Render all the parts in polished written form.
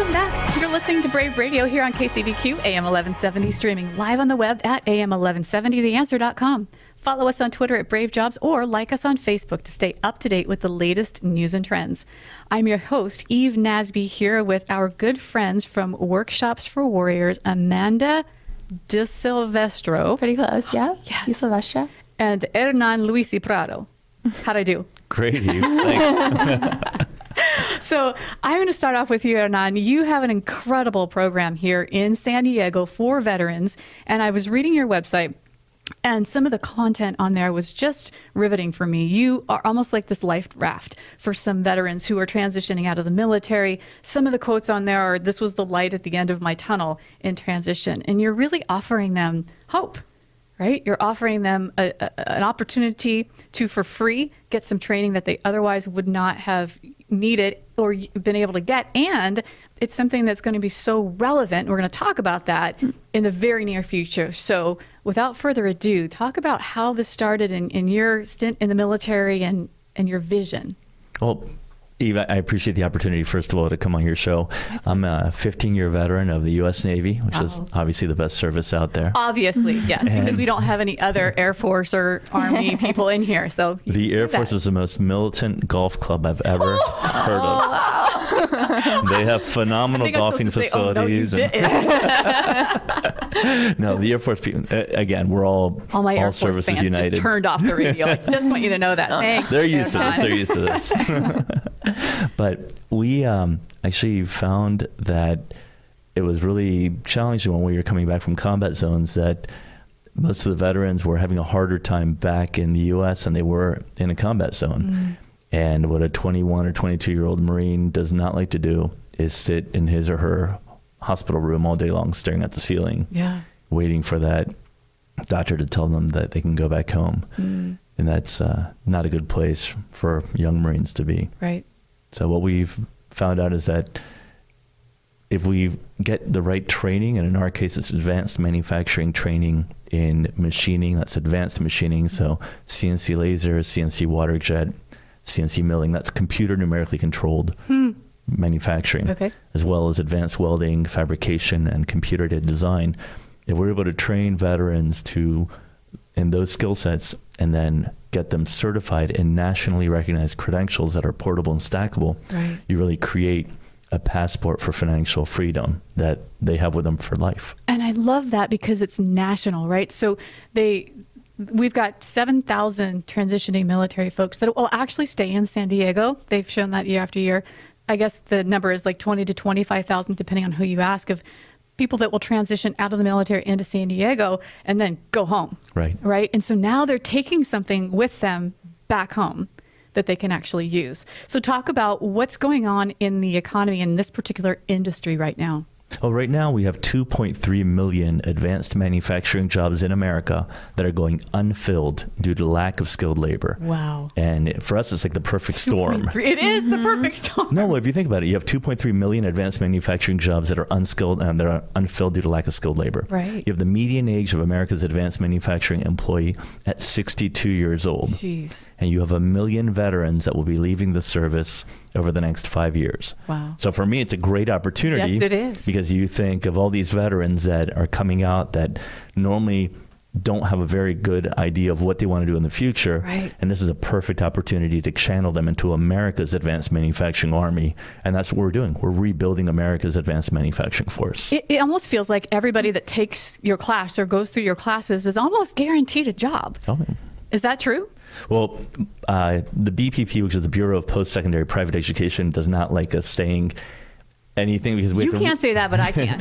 Welcome back. You're listening to Brave Radio here on KCBQ, AM 1170, streaming live on the web at am1170theanswer.com. Follow us on Twitter at Brave Jobs or like us on Facebook to stay up to date with the latest news and trends. I'm your host, Eve Nasby, here with our good friends from Workshops for Warriors, Amanda De Silvestro. Pretty close, yeah. Yes. De Silvestre. And Hernan Luisi Prado. How'd I do? Great, Eve. Thanks. So I'm going to start off with you, Hernan. You have an incredible program here in San Diego for veterans. And I was reading your website, and some of the content on there was just riveting for me. You are almost like this life raft for some veterans who are transitioning out of the military. Some of the quotes on there are, "This was the light at the end of my tunnel in transition." And you're really offering them hope, right? You're offering them an opportunity to, for free, get some training that they otherwise would not have needed or been able to get. And it's something that's going to be so relevant. We're going to talk about that in the very near future. So without further ado, talk about how this started in your stint in the military and your vision. Well, Eve, I appreciate the opportunity, first of all, to come on your show. I'm a 15-year veteran of the U.S. Navy, which is obviously the best service out there. Obviously, yes, because we don't have any other Air Force or Army people in here. So the Air Force is the most militant golf club I've ever heard of. They have phenomenal golfing facilities. No, the Air Force people, again, we're all my Air Force services fans united. Just turned off the radio. I just want you to know that. Thanks. They're used to this. They're used to this. But we actually found that it was really challenging when we were coming back from combat zones, that most of the veterans were having a harder time back in the U.S. than they were in a combat zone. And what a 21 or 22-year-old Marine does not like to do is sit in his or her hospital room all day long staring at the ceiling, waiting for that doctor to tell them that they can go back home. And that's not a good place for young Marines to be. Right. So what we've found out is that if we get the right training, and in our case it's advanced manufacturing training in machining, that's advanced machining, so CNC laser, CNC water jet, CNC milling, that's computer numerically controlled manufacturing, as well as advanced welding, fabrication, and computer-aided design. If we're able to train veterans in those skill sets and then get them certified in nationally recognized credentials that are portable and stackable, you really create a passport for financial freedom that they have with them for life. And I love that because it's national, right? So we've got 7,000 transitioning military folks that will actually stay in San Diego. They've shown that year after year. I guess the number is like 20 to 25,000, depending on who you ask, of people that will transition out of the military into San Diego and then go home. Right. And so now they're taking something with them back home that they can actually use. So talk about what's going on in the economy in this particular industry right now. Well, right now we have 2.3 million advanced manufacturing jobs in America that are going unfilled due to lack of skilled labor. Wow. And for us, it's like the perfect storm. It is the perfect storm. No, if you think about it, you have 2.3 million advanced manufacturing jobs that are unskilled and that are unfilled due to lack of skilled labor. Right. You have the median age of America's advanced manufacturing employee at 62 years old. Jeez. And you have 1 million veterans that will be leaving the service over the next 5 years. Wow. So for me, it's a great opportunity. Yes, it is. Because you think of all these veterans that are coming out that normally don't have a very good idea of what they want to do in the future. Right. And this is a perfect opportunity to channel them into America's advanced manufacturing army. And that's what we're doing. We're rebuilding America's advanced manufacturing force. It almost feels like everybody that takes your class or goes through your classes is almost guaranteed a job. Oh. Is that true? Well, the BPP, which is the Bureau of Post-Secondary Private Education, does not like us saying anything because we can't say that, but I can.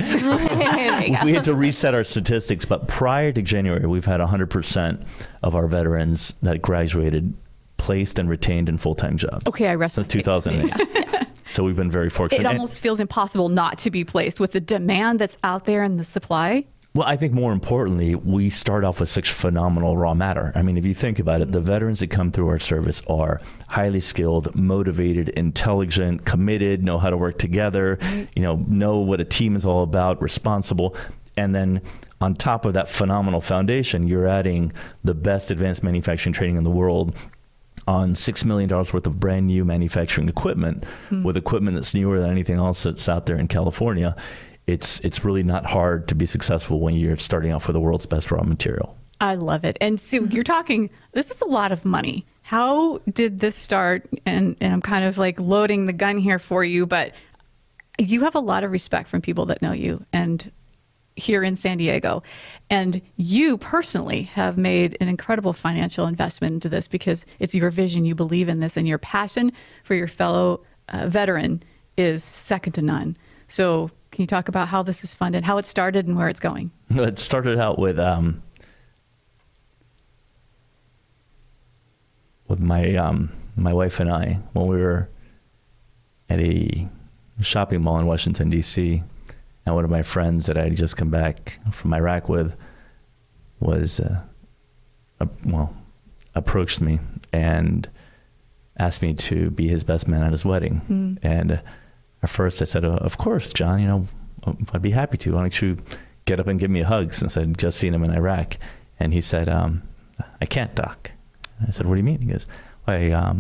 We had to reset our statistics, but prior to January, we've had 100% of our veterans that graduated placed and retained in full-time jobs. Okay, I rest since 2008. So we've been very fortunate. It almost feels impossible not to be placed with the demand that's out there and the supply. Well, I think more importantly, we start off with such phenomenal raw matter. I mean, if you think about it, the veterans that come through our service are highly skilled, motivated, intelligent, committed, know how to work together, know what a team is all about, responsible. And then on top of that phenomenal foundation, you're adding the best advanced manufacturing training in the world on $6 million worth of brand new manufacturing equipment with equipment that's newer than anything else that's out there in California. It's really not hard to be successful when you're starting off with the world's best raw material. I love it. And Sue, you're talking, this is a lot of money. How did this start? And I'm kind of like loading the gun here for you, but you have a lot of respect from people that know you and here in San Diego. And you personally have made an incredible financial investment into this because it's your vision, you believe in this, and your passion for your fellow veteran is second to none. So can you talk about how this is funded, how it started and where it's going? It started out with my wife and I when we were at a shopping mall in Washington, D.C., and one of my friends that I had just come back from Iraq with was, approached me and asked me to be his best man at his wedding. And at first I said, of course, John, I'd be happy to. Why don't you get up and give me a hug since I'd just seen him in Iraq? And he said, I can't, Doc. I said, what do you mean? He goes, I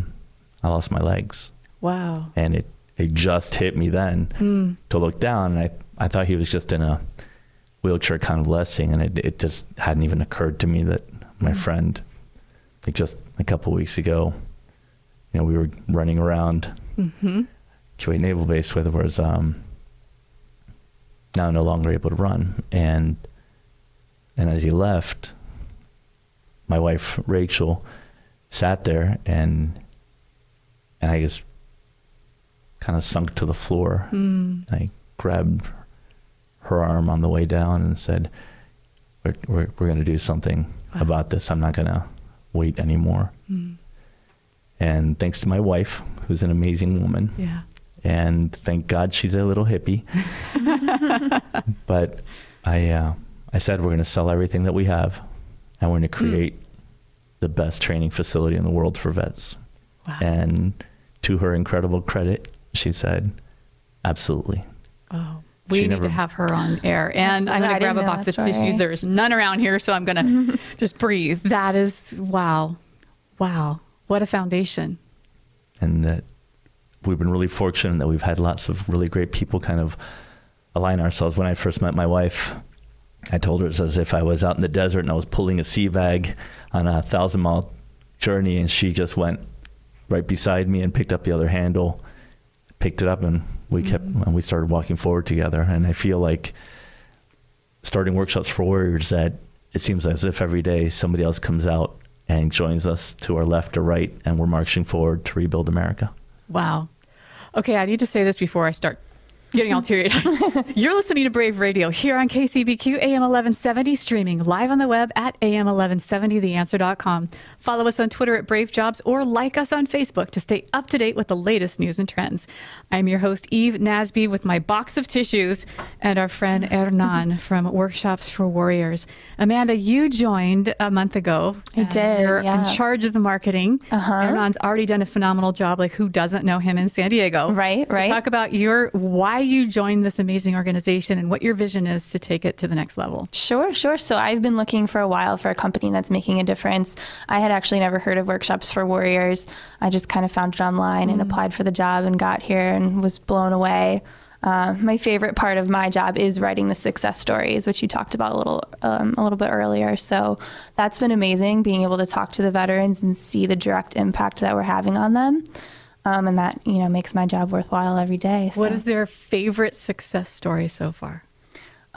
lost my legs. Wow. And it just hit me then to look down. And I thought he was just in a wheelchair convalescing. And it just hadn't even occurred to me that my friend, like just a couple of weeks ago, we were running around Kuwait Naval Base with was now no longer able to run. And as he left, my wife, Rachel, sat there and I just kind of sunk to the floor. I grabbed her arm on the way down and said, we're going to do something about this. I'm not going to wait anymore. And thanks to my wife, who's an amazing woman. Yeah. And thank God she's a little hippie. But I said, we're going to sell everything that we have and we're going to create the best training facility in the world for vets. Wow. And to her incredible credit, she said, absolutely. Oh, we need to have her on air. And I'm going to grab a box of tissues. There is none around here, so I'm going to just breathe. That is, wow. Wow. What a foundation. And that we've been really fortunate that we've had lots of really great people kind of align ourselves. When I first met my wife, I told her it's as if I was out in the desert and I was pulling a sea bag on a 1,000-mile journey, and she just went right beside me and picked up the other handle, picked it up, and we started walking forward together. And I feel like starting Workshops for Warriors, that it seems as if every day somebody else comes out and joins us to our left or right, and we're marching forward to rebuild America. Wow. Okay, I need to say this before I start getting all teary-eyed. You're listening to Brave Radio here on KCBQ AM 1170, streaming live on the web at am1170theanswer.com. Follow us on Twitter at Brave Jobs or like us on Facebook to stay up to date with the latest news and trends. I'm your host, Eve Nasby, with my box of tissues and our friend Hernan from Workshops for Warriors. Amanda, you joined a month ago. I did. You're in charge of the marketing. Hernan's already done a phenomenal job. Like, who doesn't know him in San Diego? Right. Talk about why you joined this amazing organization and what your vision is to take it to the next level. Sure. So I've been looking for a while for a company that's making a difference. I had actually never heard of Workshops for Warriors. I just kind of found it online and applied for the job and got here and was blown away. My favorite part of my job is writing the success stories, which you talked about a little bit earlier. So that's been amazing, being able to talk to the veterans and see the direct impact that we're having on them. And that, makes my job worthwhile every day. So. What is their favorite success story so far?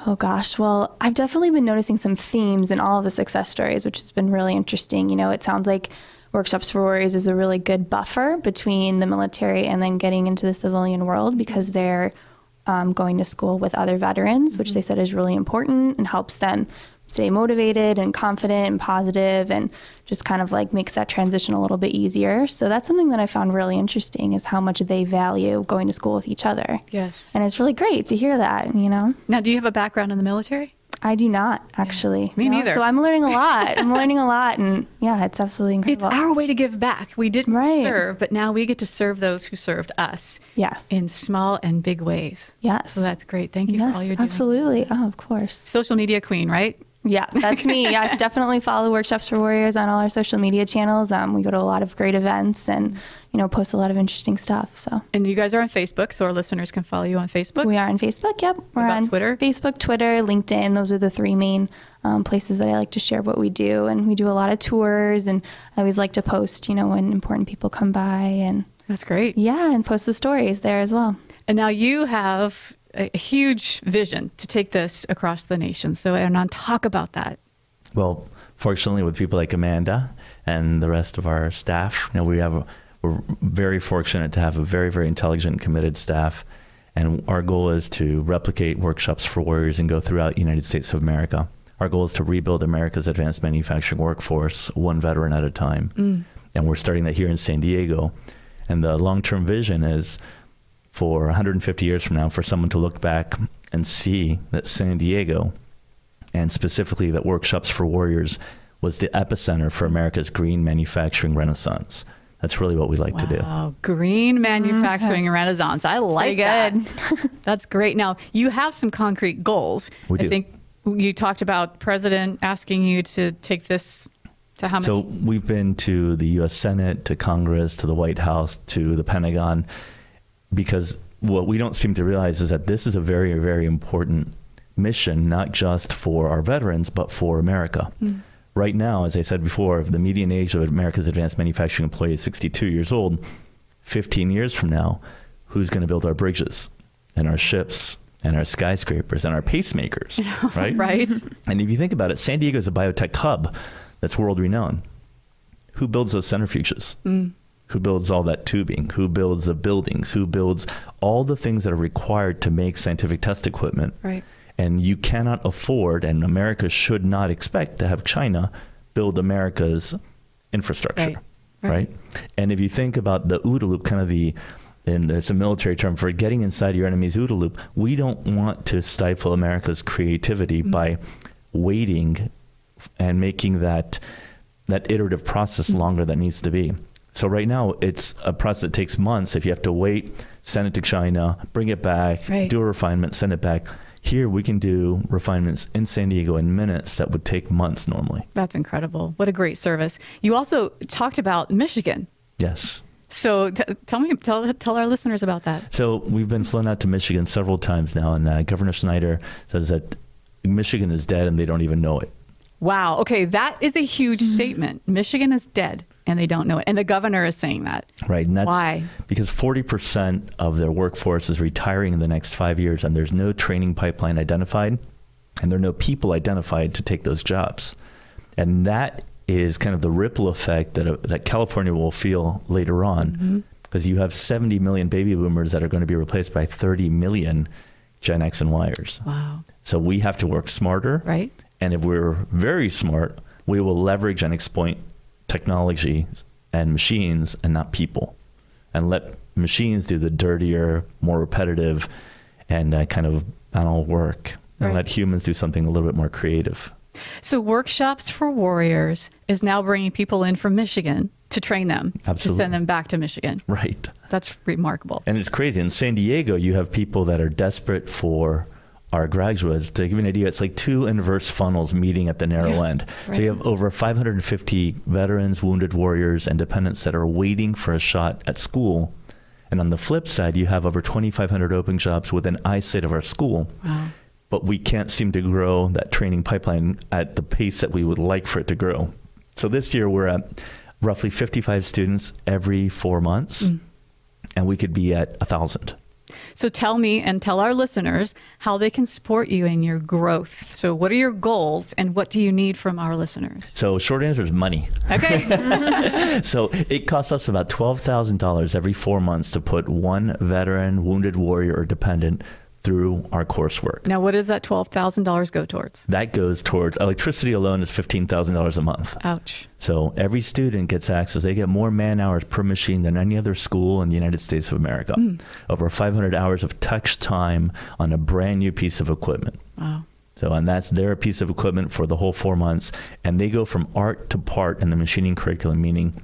Oh, gosh. Well, I've definitely been noticing some themes in all of the success stories, which has been really interesting. It sounds like Workshops for Warriors is a really good buffer between the military and then getting into the civilian world, because they're going to school with other veterans, which they said is really important and helps them stay motivated and confident and positive, and just kind of like makes that transition a little bit easier. So that's something that I found really interesting, is how much they value going to school with each other. Yes. And it's really great to hear that, Now, do you have a background in the military? I do not, actually. Me neither. So I'm learning a lot. And yeah, it's absolutely incredible. It's our way to give back. We didn't serve, but now we get to serve those who served us. Yes. In small and big ways. Yes. So that's great. Thank you for all you're doing. Absolutely. Oh, of course. Social media queen, right? Yeah, that's me. Yes, definitely follow Workshops for Warriors on all our social media channels. We go to a lot of great events and, post a lot of interesting stuff. So. And you guys are on Facebook, so our listeners can follow you on Facebook. We are on Facebook. Yep. We're on Twitter? Facebook, Twitter, LinkedIn. Those are the three main places that I like to share what we do. And we do a lot of tours, and I always like to post, when important people come by, and that's great. Yeah, and post the stories there as well. And now you have a huge vision to take this across the nation. So, Hernan, talk about that. Well, fortunately, with people like Amanda and the rest of our staff, we're very fortunate to have a very, very intelligent, committed staff. And our goal is to replicate Workshops for Warriors and go throughout the United States of America. Our goal is to rebuild America's advanced manufacturing workforce, one veteran at a time. And we're starting that here in San Diego. And the long-term vision is for 150 years from now, for someone to look back and see that San Diego, and specifically that Workshops for Warriors, was the epicenter for America's green manufacturing renaissance. That's really what we like to do. Wow, green manufacturing renaissance. I like that. That's great. Now, you have some concrete goals. We do. I think you talked about President asking you to take this to how many? So we've been to the U.S. Senate, to Congress, to the White House, to the Pentagon, because what we don't seem to realize is that this is a very, very important mission, not just for our veterans, but for America. Right now, as I said before, the median age of America's advanced manufacturing employee is 62 years old. 15 years from now, who's going to build our bridges and our ships and our skyscrapers and our pacemakers, right? Right. And if you think about it, San Diego is a biotech hub that's world renowned. Who builds those centrifuges? Who builds all that tubing? Who builds the buildings? Who builds all the things that are required to make scientific test equipment? Right. And you cannot afford, and America should not expect, to have China build America's infrastructure, right? And if you think about the OODA loop, and it's a military term for getting inside your enemy's OODA loop, we don't want to stifle America's creativity by waiting and making that iterative process longer than it needs to be. So right now, it's a process that takes months. If you have to wait, send it to China, bring it back, do a refinement, send it back. Here, we can do refinements in San Diego in minutes that would take months normally. That's incredible. What a great service. You also talked about Michigan. Yes. So tell our listeners about that. So we've been flown out to Michigan several times now, and Governor Snyder says that Michigan is dead and they don't even know it. Wow. Okay, that is a huge statement. Michigan is dead and they don't know it. And the governor is saying that. Right. And that's why? Because 40% of their workforce is retiring in the next 5 years, and there's no training pipeline identified, and there are no people identified to take those jobs. And that is kind of the ripple effect that California will feel later on, because you have 70 million baby boomers that are going to be replaced by 30 million Gen X and Yers. Wow. So we have to work smarter. Right. And if we're very smart, we will leverage and exploit technology and machines and not people, and let machines do the dirtier, more repetitive and kind of banal work, and let humans do something a little bit more creative. So Workshops for Warriors is now bringing people in from Michigan to train them, Absolutely. to send them back to Michigan. Right. That's remarkable. And it's crazy. In San Diego, you have people that are desperate for our graduates. To give you an idea, it's like two inverse funnels meeting at the narrow end. So you have over 550 veterans, wounded warriors, and dependents that are waiting for a shot at school. And on the flip side, you have over 2,500 open jobs within eyesight of our school. Wow. But we can't seem to grow that training pipeline at the pace that we would like for it to grow. So this year, we're at roughly 55 students every 4 months, and we could be at 1,000. So tell me and tell our listeners how they can support you in your growth. So what are your goals and what do you need from our listeners? So short answer is money. Okay. So it costs us about $12,000 every 4 months to put one veteran, wounded warrior, or dependent through our coursework. Now, what does that $12,000 go towards? That goes towards electricity alone is $15,000 a month. Ouch. So every student gets access. They get more man hours per machine than any other school in the United States of America. Over 500 hours of touch time on a brand new piece of equipment. Wow. So, and that's their piece of equipment for the whole 4 months. And they go from art to part in the machining curriculum, meaning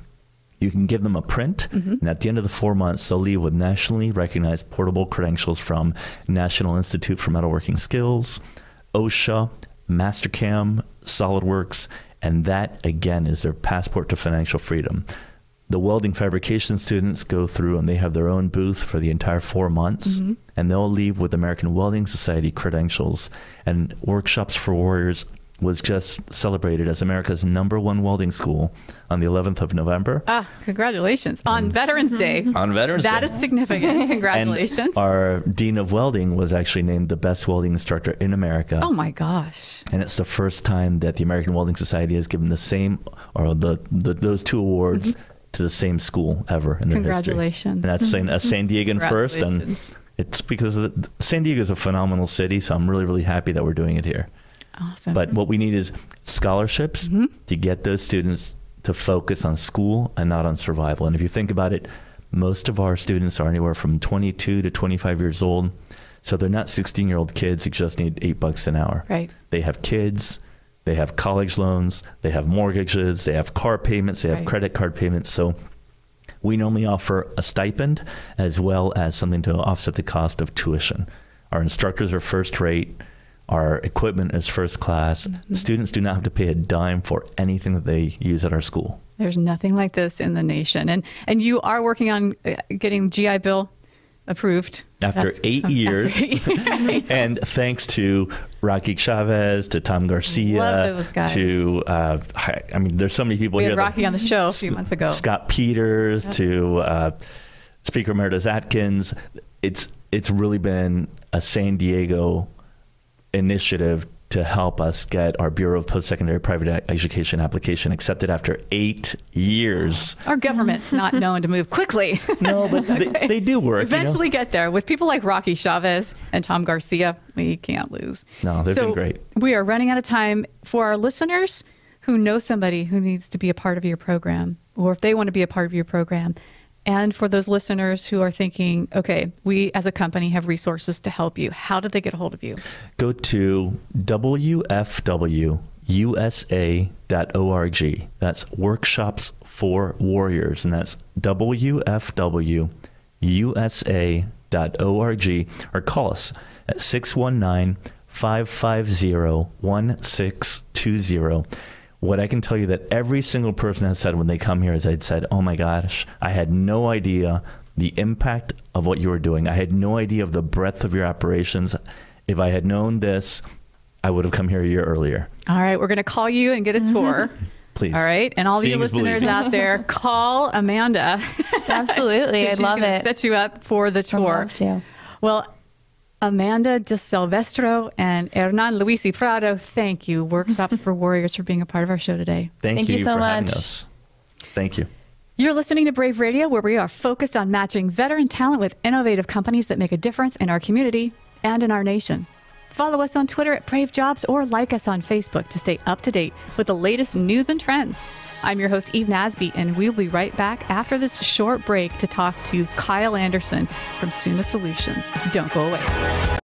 you can give them a print, and at the end of the 4 months, they'll leave with nationally recognized portable credentials from National Institute for Metalworking Skills, OSHA, Mastercam, SolidWorks, and that, again, is their passport to financial freedom. The welding fabrication students go through and they have their own booth for the entire 4 months, and they'll leave with American Welding Society credentials. And Workshops for Warriors was just celebrated as America's #1 welding school on the 11th of November. Congratulations. On Veterans Day. On Veterans Day. That is significant. Congratulations. And our Dean of Welding was actually named the best welding instructor in America. Oh my gosh. And it's the first time that the American Welding Society has given the same, or those two awards to the same school ever in their history. Congratulations. And that's a San Diegan first. And it's because San Diego is a phenomenal city, so I'm really, really happy that we're doing it here. Awesome. But what we need is scholarships to get those students to focus on school and not on survival. And if you think about it, most of our students are anywhere from 22 to 25 years old. So they're not 16-year-old kids who just need $8 an hour. Right. They have kids, they have college loans, they have mortgages, they have car payments, they have credit card payments. So we normally offer a stipend as well as something to offset the cost of tuition. Our instructors are first rate. Our equipment is first class. Students do not have to pay a dime for anything that they use at our school. There's nothing like this in the nation. And you are working on getting GI Bill approved. After 8 years. And thanks to Rocky Chavez, to Tom Garcia, Love those guys. to, I mean, there's so many people We here. had Rocky on the show a few months ago. Scott Peters, to Speaker Emeritus Atkins. It's really been a San Diego initiative to help us get our Bureau of Post-Secondary Private Education application accepted after 8 years. Our government's not known to move quickly. No, but they do work. Eventually get there. With people like Rocky Chavez and Tom Garcia, we can't lose. No, they've been great. We are running out of time. For our listeners who know somebody who needs to be a part of your program, or if they want to be a part of your program, and for those listeners who are thinking, okay, we as a company have resources to help you, how do they get a hold of you? Go to WFWUSA.org. That's Workshops for Warriors, and that's WFWUSA.org, or call us at 619-550-1620. What I can tell you that every single person has said when they come here is they'd said, oh my gosh, I had no idea the impact of what you were doing. I had no idea of the breadth of your operations. If I had known this, I would have come here a year earlier. All right, we're going to call you and get a tour. Please. All right, and all the listeners out there, call Amanda. Absolutely, I'd love it. Set you up for the tour. I'd love to. Well, Amanda De Silvestro and Hernan Luisi Prado, thank you, Workshops for Warriors, for being a part of our show today. Thank you so for having much. us. Thank you. You're listening to Brave Radio, where we are focused on matching veteran talent with innovative companies that make a difference in our community and in our nation. Follow us on Twitter at Brave Jobs, or like us on Facebook to stay up to date with the latest news and trends. I'm your host, Eve Nasby, and we'll be right back after this short break to talk to Kyle Anderson from Suna Solutions. Don't go away.